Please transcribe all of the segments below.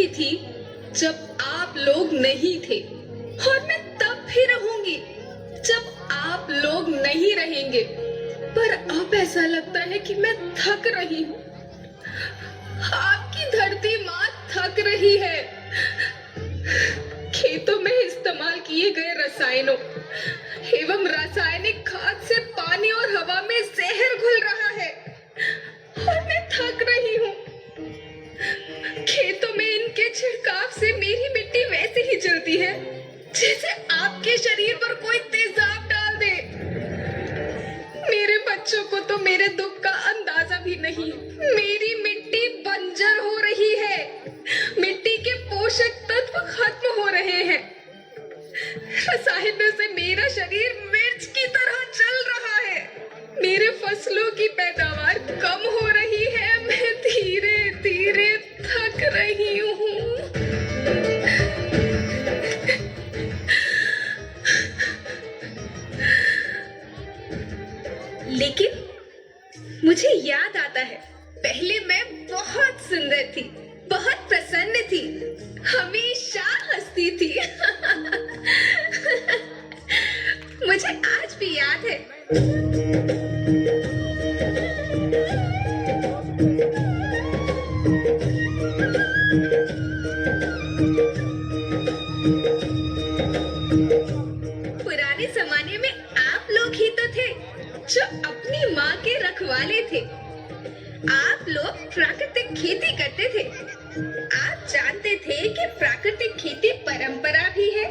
रही थी जब आप लोग नहीं थे, और मैं तब भी रहूंगी जब आप लोग नहीं रहेंगे। पर अब ऐसा लगता है कि मैं थक रही हूँ। आपकी धरती माँ थक रही है। खेतों में इस्तेमाल किए गए रसायनों एवं रासायनिक खाद से पानी और हवा में जहर घुल रहा है, और मैं थक रही हूँ। खेतों में इनके छिड़काव से मेरी मिट्टी वैसे ही जलती है जैसे आपके शरीर पर कोई तेजाब डाल दे। मेरे बच्चों को तो मेरे दुख का अंदाजा भी नहीं। मेरी मिट्टी बंजर हो रही है, मिट्टी के पोषक तत्व खत्म हो रहे हैं। रसायनों से मेरा शरीर मिर्च की तरह जल रहा है। मेरे फसलों की पैदावार कम हो रही है। मैं धीरे धीरे थक रही हूँ। लेकिन मुझे याद आता है, पहले मैं बहुत सुंदर थी, बहुत प्रसन्न थी, हमेशा हंसती थी। मुझे आज भी याद है। पुराने जमाने में आप लोग ही तो थे जो अपनी माँ के रखवाले थे। आप लोग प्राकृतिक खेती करते थे। आप जानते थे कि प्राकृतिक खेती परंपरा भी है,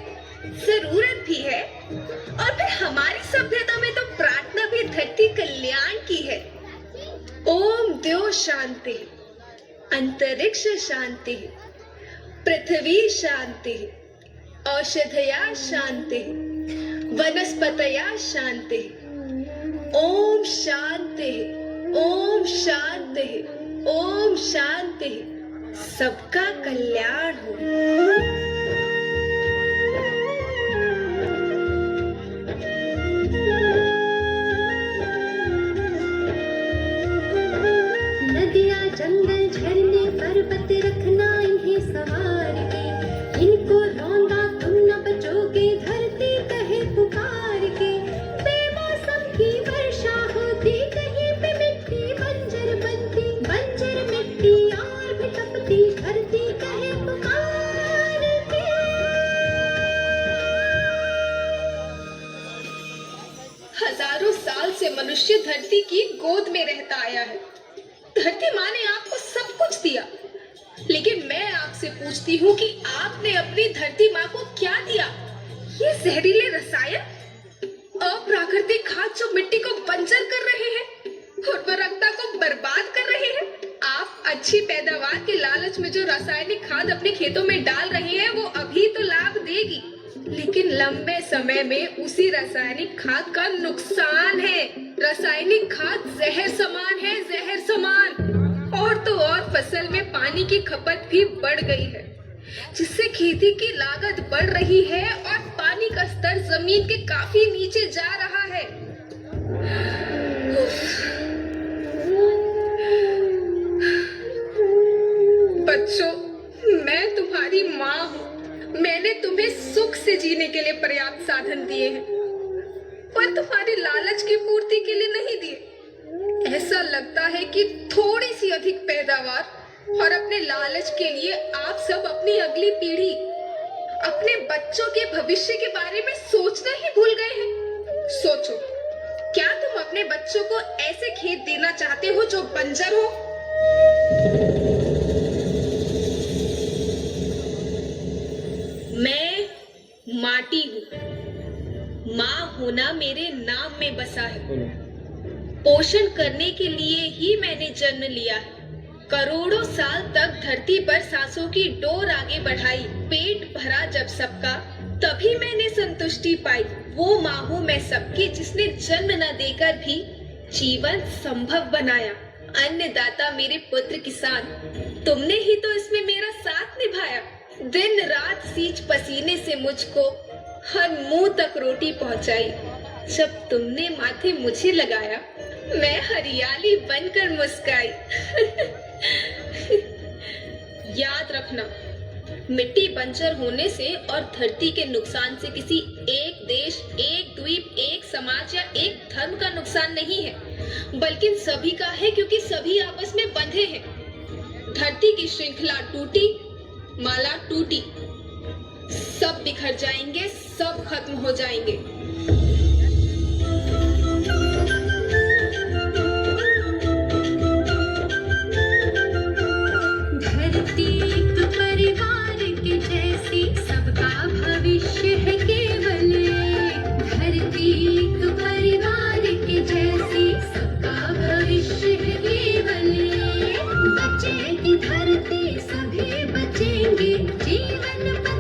जरूरत भी है, और फिर हमारी सभ्यता में तो प्रार्थना भी धरती कल्याण की है। ओम द्यो शांति, अंतरिक्ष शांति, पृथ्वी शांति, औषधया शांति, वनस्पतया शांति। ओम शांति, ओम शांति, ओम शांति। सबका कल्याण हो। नदियाँ, जंगल, झरने, पर्वत रखना इन्हें संवार के, इनको रौंदा तुम न बचोगे, धरती कहे पुकार के। बेमौसम की वर्षा होती, कहीं पे मिट्टी बंजर बनती, बंजर मिट्टी और भी तपती, धरती कहे पुकार के। हजारों साल से मनुष्य धरती की गोद में रहता आया है। धरती माँ ने आपको सब कुछ दिया, लेकिन मैं आपसे पूछती हूँ कि आपने अपनी धरती माँ को क्या दिया? ये जहरीले रसायन, अप्राकृतिक खाद जो मिट्टी को बंजर कर रहे हैं, उर्वरकता को बर्बाद कर रहे हैं। आप अच्छी पैदावार के लालच में जो रासायनिक खाद अपने खेतों में डाल रहे हैं, वो अभी तो लाभ देगी, लेकिन लंबे समय में उसी रासायनिक खाद का नुकसान है। रासायनिक खाद जहर समान है, जहर समान। और तो और फसल में पानी की खपत भी बढ़ गई है, जिससे खेती की लागत बढ़ रही है और पानी का स्तर जमीन के काफी नीचे जा रहा है। बच्चों, मैं तुम्हारी माँ हूँ। मैंने तुम्हें सुख से जीने के लिए पर्याप्त साधन दिए हैं, पर तुम्हारी लालच की पूर्ति के लिए नहीं दिए। ऐसा लगता है कि थोड़ी सी अधिक पैदावार और अपने लालच के लिए आप सब अपनी अगली पीढ़ी, अपने बच्चों के भविष्य के बारे में सोचना ही भूल गए हैं। सोचो, क्या तुम अपने बच्चों को ऐसे खेत देना चाहते हो जो बंजर हो? मैं माटी हूँ। माँ होना मेरे नाम में बसा है। पोषण करने के लिए ही मैंने जन्म लिया है। करोड़ों साल तक धरती पर सांसों की डोर आगे बढ़ाई। पेट भरा जब सबका, तभी मैंने संतुष्टि पाई। वो माँ हूँ मैं सबकी, जिसने जन्म न देकर भी जीवन संभव बनाया। अन्नदाता मेरे पुत्र किसान, तुमने ही तो इसमें मेरा साथ निभाया। दिन रात सींच पसीने से मुझको हर मुंह तक रोटी पहुंचाई। जब तुमने माथे मुझे लगाया, मैं हरियाली बनकर मुस्काई। याद रखना, मिट्टी बंजर होने से और धरती के नुकसान से किसी एक देश, एक द्वीप, एक समाज या एक धर्म का नुकसान नहीं है, बल्कि सभी का है, क्योंकि सभी आपस में बंधे हैं। धरती की श्रृंखला टूटी, माला टूटी, सब बिखर जाएंगे, सब खत्म हो जाएंगे। धरती एक परिवार के जैसी, सबका भविष्य है केवल एक। धरती एक परिवार के जैसी, सबका भविष्य है केवल एक। बचेगी धरती, सभी बचेंगे, जीवन